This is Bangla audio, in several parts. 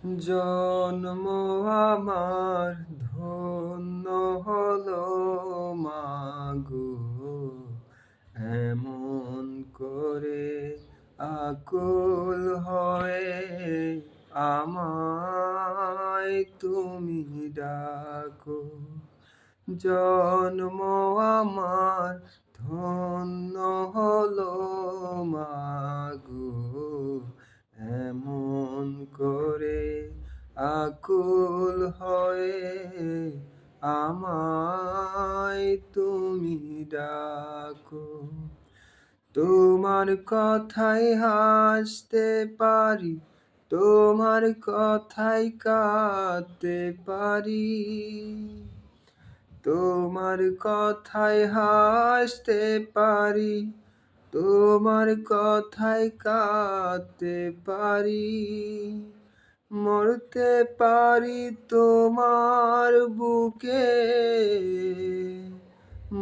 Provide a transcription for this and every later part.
জন্ম আমার ধন্য হলো মাগো, এমন করে আকুল হয়ে আমায় তুমি ডাকো। জন্ম আমার ধন্য হলো মাগো, এমন করে আকুল হয়ে আমায় তুমি ডাকো। তোমার কথায় হাসতে পারি, তোমার কথায় কাঁদতে পারি, তোমার কথায় হাসতে পারি, তোমার কথায় কাঁদতে পারি, মরতে পারি তোমার বুকে,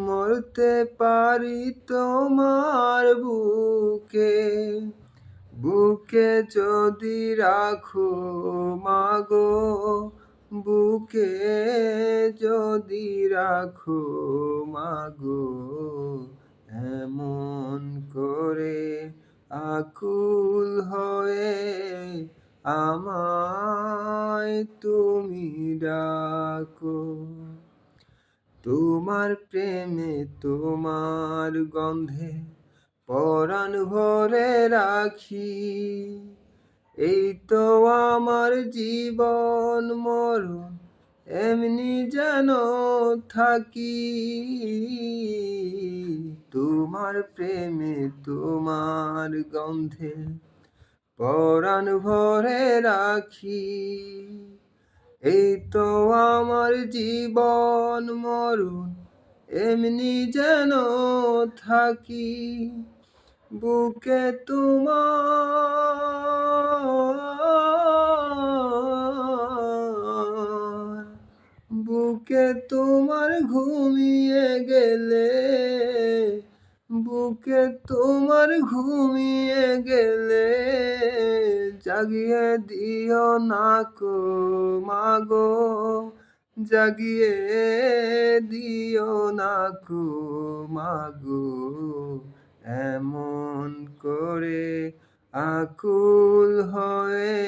মরতে পারি তোমার বুকে। বুকে যদি রাখো মাগো, বুকে যদি রাখো মাগো, এমন করে আকুল হয়ে আমায় তুমি ডাকো। তোমার প্রেমে তোমার গন্ধে পরাণ ভরে রাখি, এই তো আমার জীবন মরণ এমনি যেন থাকি। তোমার প্রেমে তোমার গন্ধে পরাণ ভরে রাখি, এই তো আমার জীবন মরণ এমনি যেন থাকি। বুকে তোমার, বুকে তোমার ঘুমিয়ে গেলে, বুকে তোমার ঘুমিয়ে গেলে জাগিয়ে দিও না কো মাগো, জাগিয়ে দিও না কো মাগো, এমন করে আকুল হয়ে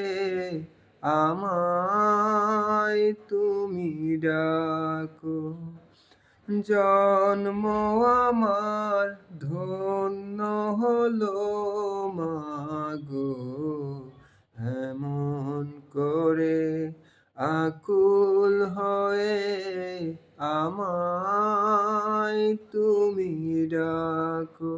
আমায় তুমি ডাকো। জন্ম আমার ধন্য হলো মাগো, এমন করে আকুল হয়ে আমায় তুমি ডাকো।